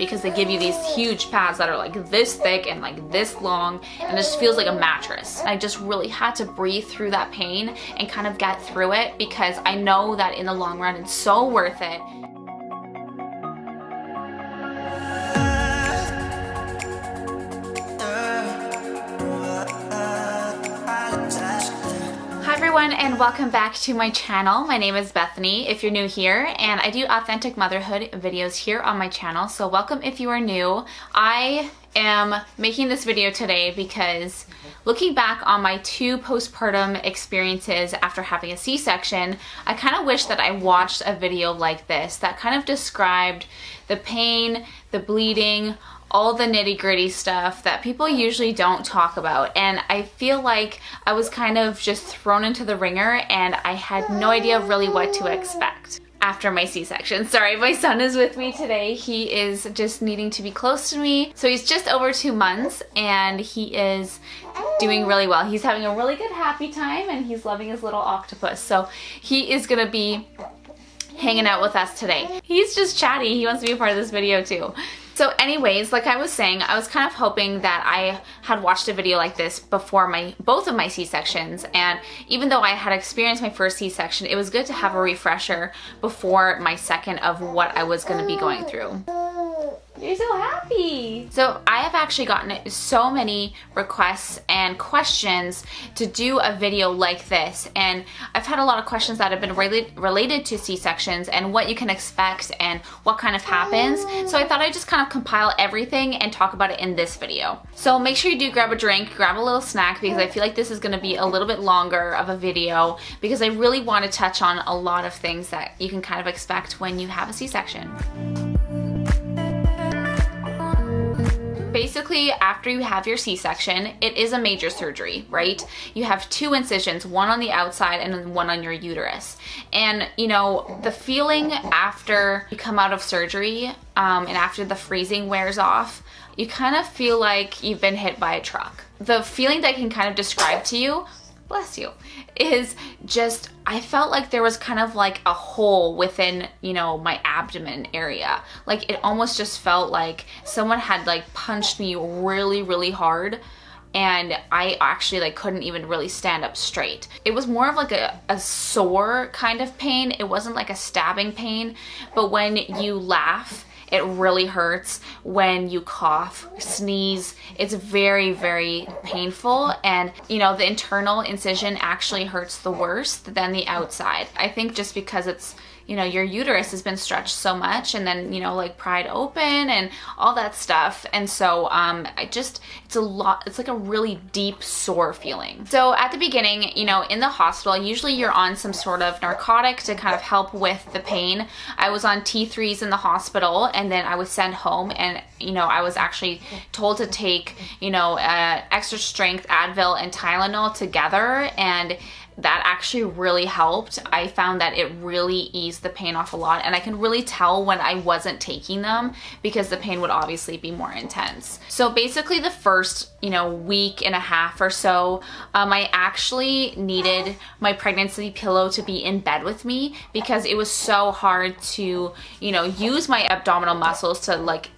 because they give you these huge pads that are like this thick and like this long, and it just feels like a mattress. I just really had to breathe through that pain and kind of get through it, because I know that in the long run it's so worth it. Hi everyone, and welcome back to my channel. My name is Bethany if you're new here, and I do authentic motherhood videos here on my channel, so welcome if you are new. I am making this video today because looking back on my 2 postpartum experiences after having a C-section, I kind of wish that I watched a video like this that kind of described the pain, the bleeding, all the nitty-gritty stuff that people usually don't talk about. And I feel like I was kind of just thrown into the ringer, and I had no idea really what to expect after my C-section. Sorry, my son is with me today. He is just needing to be close to me. So he's just over 2 months, and he is doing really well. He's having a really good happy time, and he's loving his little octopus. So he is gonna be hanging out with us today. He's just chatty. He wants to be a part of this video too. So anyways, like I was saying, I was kind of hoping that I had watched a video like this before both of my C-sections, and even though I had experienced my first C-section, it was good to have a refresher before my second of what I was going to be going through. You're so happy! So I have actually gotten so many requests and questions to do a video like this, and I've had a lot of questions that have been related to C-sections and what you can expect and what kind of happens. So I thought I'd just kind of compile everything and talk about it in this video. So make sure you do grab a drink, grab a little snack, because I feel like this is going to be a little bit longer of a video, because I really want to touch on a lot of things that you can kind of expect when you have a C-section. Basically, after you have your C-section, it is a major surgery, right? You have 2 incisions, one on the outside and then one on your uterus. And you know, the feeling after you come out of surgery and after the freezing wears off, you kind of feel like you've been hit by a truck. The feeling that I can kind of describe to you, bless you, is just, I felt like there was kind of like a hole within, you know, my abdomen area. Like it almost just felt like someone had like punched me really, really hard, and I actually like couldn't even really stand up straight. It was more of like a sore kind of pain. It wasn't like a stabbing pain, but when you laugh, it really hurts. When you cough, sneeze, it's very, very painful. And you know, the internal incision actually hurts the worst than the outside. I think just because it's, you know, your uterus has been stretched so much, and then, you know, like pried open and all that stuff. And so it's a lot, it's like a really deep sore feeling. So at the beginning, you know, in the hospital, usually you're on some sort of narcotic to kind of help with the pain. I was on T3s in the hospital, and then I was sent home, and you know, I was actually told to take, you know, extra strength Advil and Tylenol together, and that actually really helped. I found that it really eased the pain off a lot, and I can really tell when I wasn't taking them, because the pain would obviously be more intense. So basically the first, you know, week and a half or so, I actually needed my pregnancy pillow to be in bed with me, because it was so hard to, you know, use my abdominal muscles to like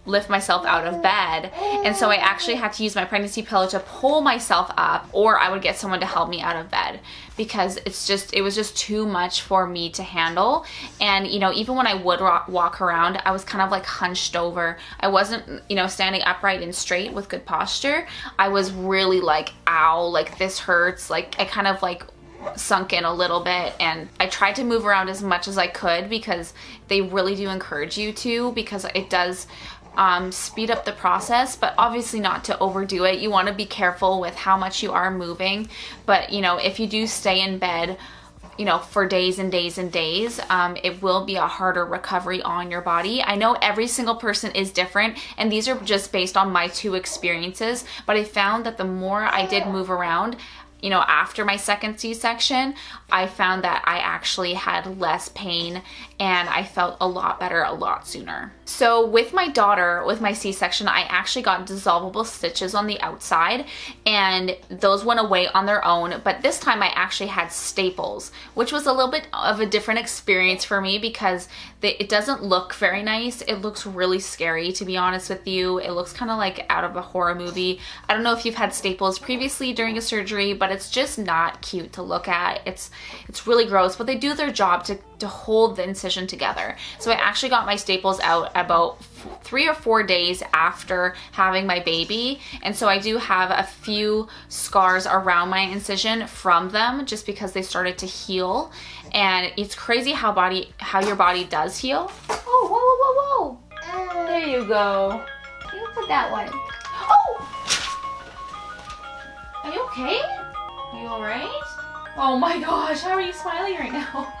lift myself out of bed. And so I actually had to use my pregnancy pillow to pull myself up, or I would get someone to help me out of bed, because it was just too much for me to handle. And you know, even when I would walk around, I was kind of like hunched over. I wasn't, you know, standing upright and straight with good posture. I was really like, ow, like this hurts. Like I kind of like sunk in a little bit, and I tried to move around as much as I could, because they really do encourage you to, because it does speed up the process, but obviously not to overdo it. You want to be careful with how much you are moving, but you know, if you do stay in bed, you know, for days and days and days, it will be a harder recovery on your body. I know every single person is different, and these are just based on my 2 experiences, but I found that the more I did move around, you know, after my second C-section, I found that I actually had less pain and I felt a lot better a lot sooner. So with my daughter, with my C-section, I actually got dissolvable stitches on the outside, and those went away on their own, but this time I actually had staples, which was a little bit of a different experience for me because it doesn't look very nice. It looks really scary, to be honest with you. It looks kind of like out of a horror movie. I don't know if you've had staples previously during a surgery, but it's just not cute to look at. It's really gross, but they do their job to hold the incision together. So I actually got my staples out about 3 or 4 days after having my baby, and so I do have a few scars around my incision from them just because they started to heal. And it's crazy how your body does heal. Oh, whoa, whoa, whoa, whoa. There you go. You put that one. Oh! Are you okay? Are you alright? Oh my gosh, how are you smiling right now?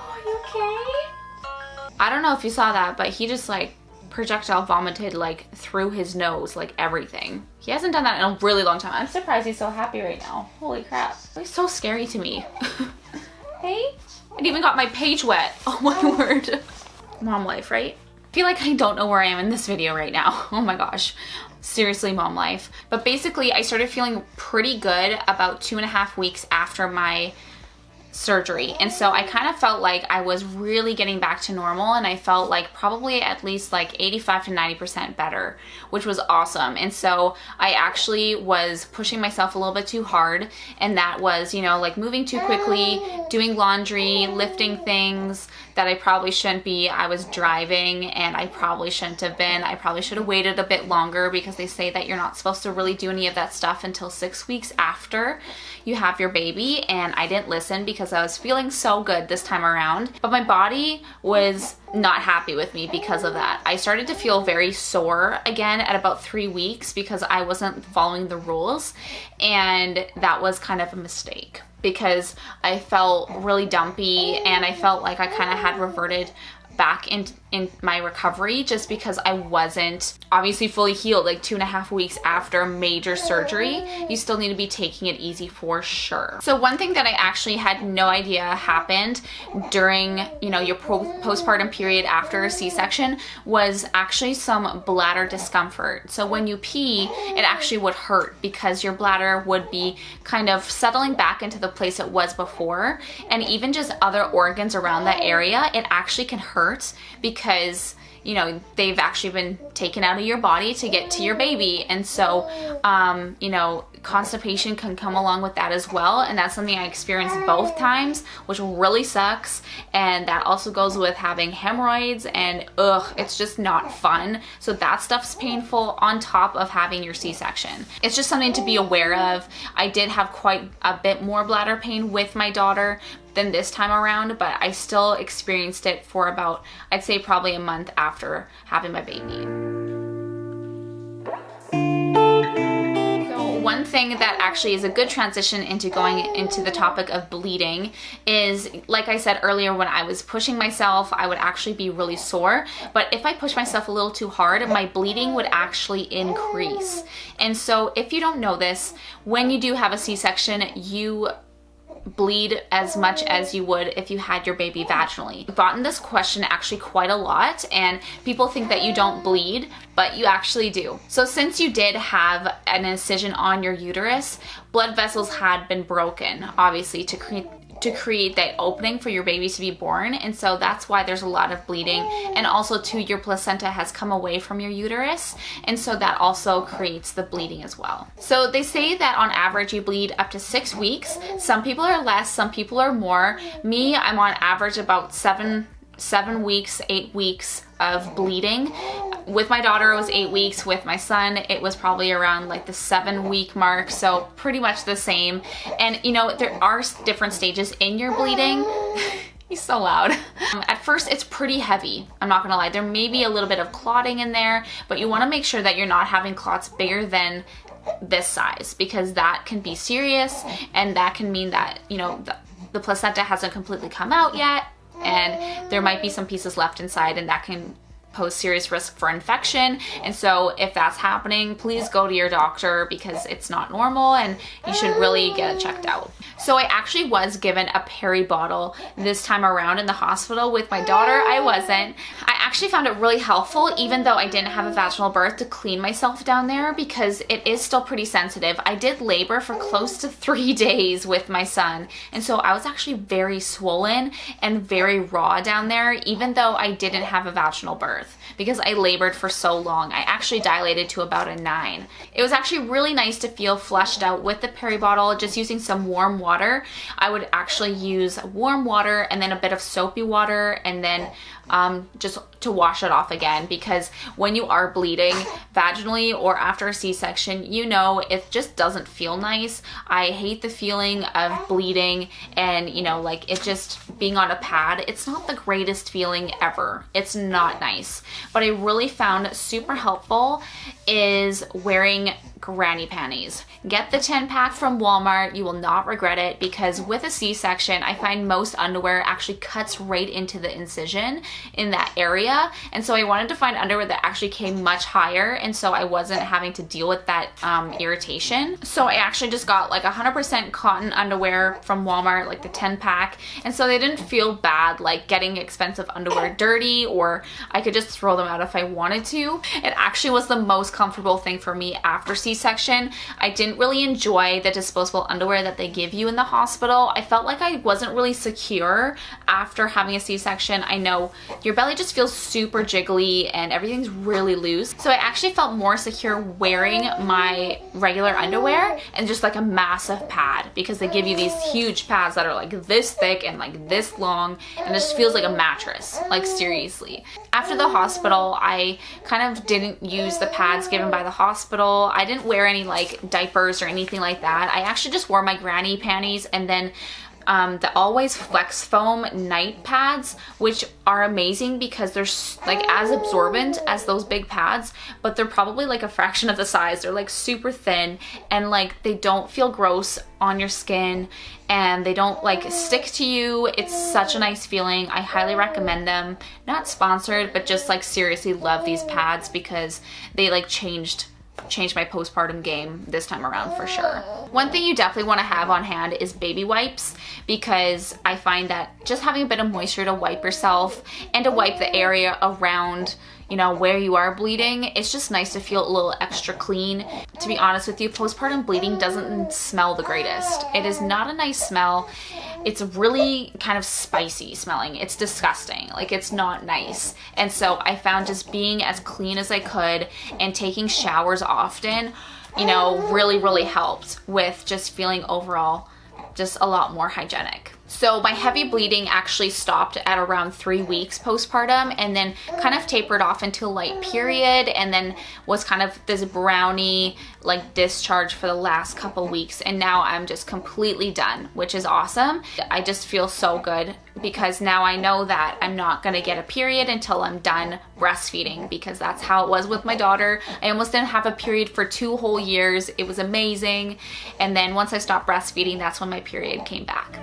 Are you okay? I don't know if you saw that, but he just like projectile vomited like through his nose, like everything. He hasn't done that in a really long time. I'm surprised he's so happy right now. Holy crap. He's so scary to me. Hey? It even got my page wet. Oh my word. Mom life, right? I feel like I don't know where I am in this video right now. Oh my gosh. Seriously, mom life. But basically, I started feeling pretty good about 2.5 weeks after my surgery, and so I kind of felt like I was really getting back to normal, and I felt like probably at least like 85 to 90% better, which was awesome. And so I actually was pushing myself a little bit too hard, and that was, you know, like moving too quickly, doing laundry, lifting things that I probably shouldn't be. I was driving and I probably shouldn't have been. I probably should have waited a bit longer because they say that you're not supposed to really do any of that stuff until 6 weeks after you have your baby, and I didn't listen because I was feeling so good this time around, but my body was not happy with me because of that. I started to feel very sore again at about 3 weeks because I wasn't following the rules, and that was kind of a mistake because I felt really dumpy and I felt like I kind of had reverted back in my recovery just because I wasn't obviously fully healed. Like 2.5 weeks after major surgery, you still need to be taking it easy for sure. So one thing that I actually had no idea happened during, you know, your postpartum period after a C-section was actually some bladder discomfort. So when you pee, it actually would hurt because your bladder would be kind of settling back into the place it was before, and even just other organs around that area, it actually can hurt because, you know, they've actually been taken out of your body to get to your baby. And so, you know, constipation can come along with that as well. And that's something I experienced both times, which really sucks. And that also goes with having hemorrhoids, and it's just not fun. So that stuff's painful on top of having your C-section. It's just something to be aware of. I did have quite a bit more bladder pain with my daughter than this time around, but I still experienced it for about, I'd say probably a month after having my baby. So one thing that actually is a good transition into going into the topic of bleeding is, like I said earlier, when I was pushing myself, I would actually be really sore, but if I push myself a little too hard, my bleeding would actually increase. And so if you don't know this, when you do have a C-section, you bleed as much as you would if you had your baby vaginally. I've gotten this question actually quite a lot, and people think that you don't bleed, but you actually do. So since you did have an incision on your uterus, blood vessels had been broken, obviously, to create that opening for your baby to be born, and so that's why there's a lot of bleeding. And also too, your placenta has come away from your uterus, and so that also creates the bleeding as well. So they say that on average you bleed up to 6 weeks. Some people are less, some people are more. Me, I'm on average about 7 weeks, 8 weeks of bleeding. With my daughter, it was 8 weeks. With my son, it was probably around like the 7-week mark, so pretty much the same. And you know, there are different stages in your bleeding. He's so loud. At first, it's pretty heavy. I'm not gonna lie. There may be a little bit of clotting in there, but you wanna make sure that you're not having clots bigger than this size, because that can be serious, and that can mean that, you know, the placenta hasn't completely come out yet, and there might be some pieces left inside, and that can pose serious risk for infection. And so if that's happening, please go to your doctor because it's not normal and you should really get it checked out. So I actually was given a peri bottle this time around in the hospital. With my daughter, I wasn't. I actually found it really helpful, even though I didn't have a vaginal birth, to clean myself down there because it is still pretty sensitive. I did labor for close to 3 days with my son, and so I was actually very swollen and very raw down there, even though I didn't have a vaginal birth, because I labored for so long. I actually dilated to about a 9. It was actually really nice to feel flushed out with the peri bottle, just using some warm water. I would actually use warm water and then a bit of soapy water, and then just to wash it off again, because when you are bleeding vaginally or after a C-section, you know, it just doesn't feel nice. I hate the feeling of bleeding and, you know, like it just being on a pad. It's not the greatest feeling ever. It's not nice. But I really found super helpful is wearing granny panties. Get the 10-pack from Walmart. You will not regret it, because with a C-section, I find most underwear actually cuts right into the incision in that area. And so I wanted to find underwear that actually came much higher, and so I wasn't having to deal with that irritation. So I actually just got like 100% cotton underwear from Walmart, like the 10-pack. And so they didn't feel bad like getting expensive underwear dirty, or I could just throw them out if I wanted to. It actually was the most comfortable thing for me after C-section. I didn't really enjoy the disposable underwear that they give you in the hospital. I felt like I wasn't really secure after having a C-section. I know your belly just feels super jiggly and everything's really loose. So I actually felt more secure wearing my regular underwear and just like a massive pad, because they give you these huge pads that are like this thick and like this long, and it just feels like a mattress, like seriously. After the hospital, I kind of didn't use the pads given by the hospital. I didn't wear any like diapers or anything like that. I actually just wore my granny panties and then the Always Flex Foam night pads, which are amazing because they're like as absorbent as those big pads, but they're probably like a fraction of the size. They're like super thin, and like they don't feel gross on your skin, and they don't like stick to you. It's such a nice feeling. I highly recommend them. Not sponsored, but just like seriously love these pads because they like changed my postpartum game this time around for sure. One thing you definitely want to have on hand is baby wipes, because I find that just having a bit of moisture to wipe yourself and to wipe the area around, you know, where you are bleeding, it's just nice to feel a little extra clean. To be honest with you, postpartum bleeding doesn't smell the greatest. It is not a nice smell. It's really kind of spicy smelling. It's disgusting. Like, it's not nice. And so I found just being as clean as I could and taking showers often, you know, really helped with just feeling overall just a lot more hygienic. So my heavy bleeding actually stopped at around 3 weeks postpartum, and then kind of tapered off into a light period, and then was kind of this brownie like discharge for the last couple weeks, and now I'm just completely done, which is awesome. I just feel so good because now I know that I'm not gonna get a period until I'm done breastfeeding, because that's how it was with my daughter. I almost didn't have a period for 2 whole years. It was amazing. And then once I stopped breastfeeding, that's when my period came back.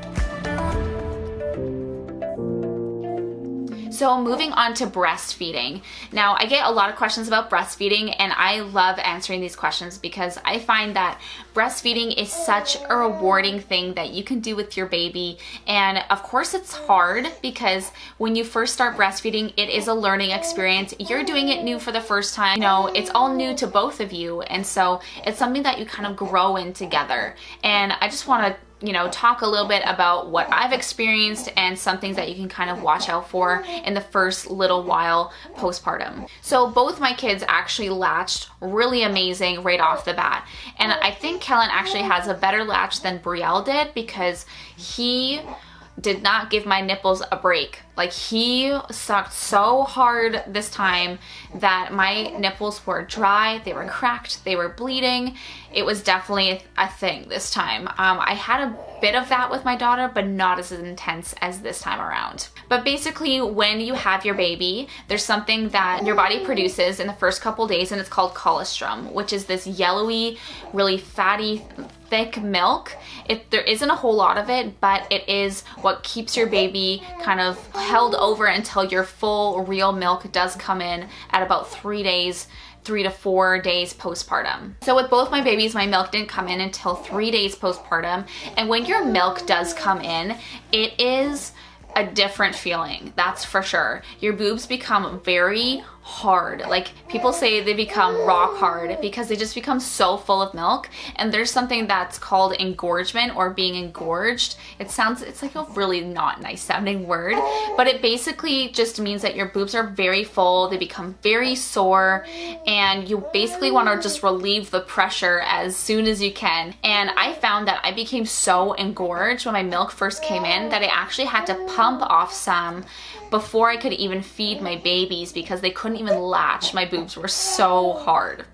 So moving on to breastfeeding. Now, I get a lot of questions about breastfeeding, and I love answering these questions because I find that breastfeeding is such a rewarding thing that you can do with your baby. And of course it's hard, because when you first start breastfeeding, it is a learning experience. You're doing it new for the first time. You know, it's all new to both of you. And so it's something that you kind of grow in together. And I just want to, you know, talk a little bit about what I've experienced and some things that you can kind of watch out for in the first little while postpartum. So both my kids actually latched really amazing right off the bat. And I think Kellen actually has a better latch than Brielle did, because he did not give my nipples a break. Like, he sucked so hard this time that my nipples were dry, they were cracked, they were bleeding. It was definitely a thing this time. I had a bit of that with my daughter, but not as intense as this time around. But basically, when you have your baby, there's something that your body produces in the first couple days, and it's called colostrum, which is this yellowy, really fatty thick milk. There isn't a whole lot of it, but it is what keeps your baby kind of held over until your full real milk does come in at about 3 to 4 days postpartum. So with both my babies, my milk didn't come in until 3 days postpartum. And when your milk does come in, it is a different feeling, that's for sure. Your boobs become very hard. Like, people say they become rock hard because they just become so full of milk. And there's something that's called engorgement, or being engorged. It's like a really not nice sounding word, but it basically just means that your boobs are very full, they become very sore, and you basically want to just relieve the pressure as soon as you can. And I found that I became so engorged when my milk first came in that I actually had to pump off some before I could even feed my babies because they couldn't even latch. My boobs were so hard.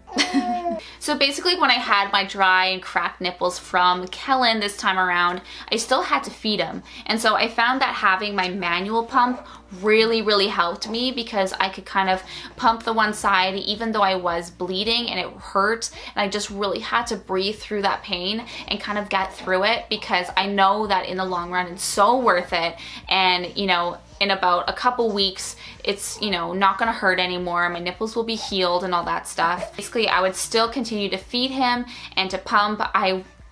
So basically, when I had my dry and cracked nipples from Kellen this time around, I still had to feed him. And so I found that having my manual pump really helped me, because I could kind of pump the one side even though I was bleeding and it hurt, and I just really had to breathe through that pain and kind of get through it, because I know that in the long run it's so worth it. And you know, in about a couple weeks, it's, you know, not gonna hurt anymore. My nipples will be healed and all that stuff. Basically, I would still continue to feed him and to pump.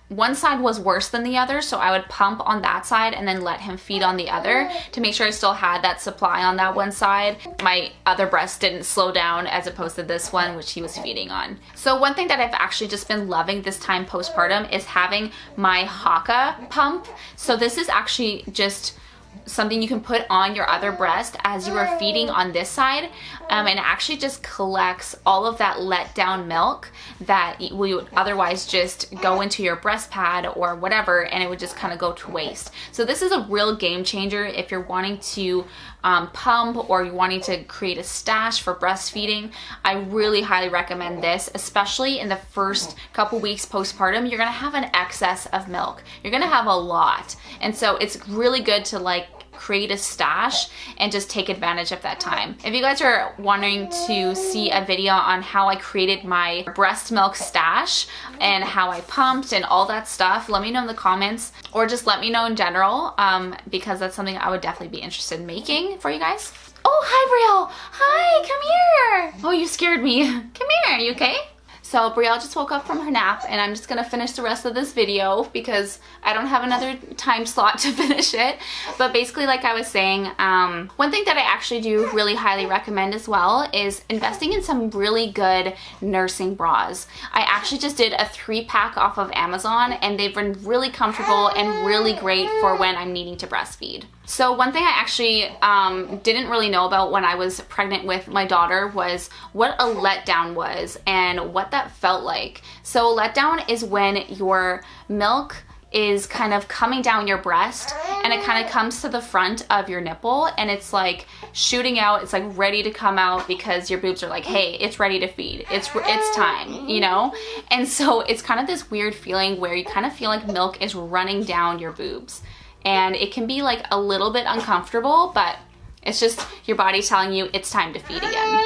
One side was worse than the other, so I would pump on that side and then let him feed on the other to make sure I still had that supply on that one side. My other breast didn't slow down as opposed to this one, which he was feeding on. So one thing that I've actually just been loving this time postpartum is having my Haka pump. So this is actually just something you can put on your other breast as you are feeding on this side, and it actually just collects all of that let down milk that would otherwise just go into your breast pad or whatever, and it would just kind of go to waste. So this is a real game changer if you're wanting to pump, or you're wanting to create a stash for breastfeeding. I really highly recommend this, especially in the first couple weeks postpartum. You're gonna have an excess of milk. You're gonna have a lot, and so it's really good to like create a stash and just take advantage of that time. If you guys are wanting to see a video on how I created my breast milk stash and how I pumped and all that stuff, let me know in the comments, or just let me know in general, because that's something I would definitely be interested in making for you guys. Oh, hi Brielle. Hi, come here. Oh, you scared me. Come here, you okay? So Brielle just woke up from her nap, and I'm just gonna finish the rest of this video because I don't have another time slot to finish it. But basically, like I was saying, one thing that I actually do really highly recommend as well is investing in some really good nursing bras. I actually just did a 3-pack off of Amazon, and they've been really comfortable and really great for when I'm needing to breastfeed. So one thing I actually didn't really know about when I was pregnant with my daughter was what a letdown was and what that felt like. So a letdown is when your milk is kind of coming down your breast and it kind of comes to the front of your nipple, and it's like shooting out. It's like ready to come out because your boobs are like, hey, it's ready to feed. It's time, you know? And so it's kind of this weird feeling where you kind of feel like milk is running down your boobs. And it can be like a little bit uncomfortable, but it's just your body telling you it's time to feed again.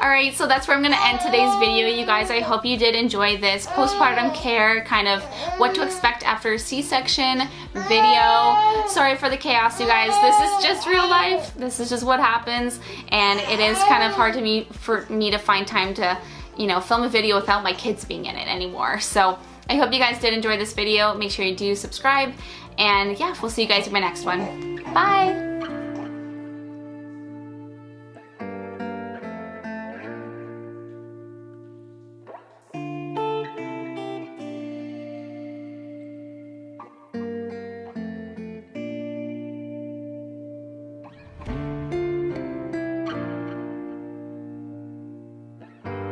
Alright, so that's where I'm going to end today's video, you guys. I hope you did enjoy this postpartum care, kind of what to expect after a C-section video. Sorry for the chaos, you guys. This is just real life. This is just what happens, and it is kind of hard for me to find time to, you know, film a video without my kids being in it anymore. So I hope you guys did enjoy this video. Make sure you do subscribe. And yeah, we'll see you guys in my next one. Bye!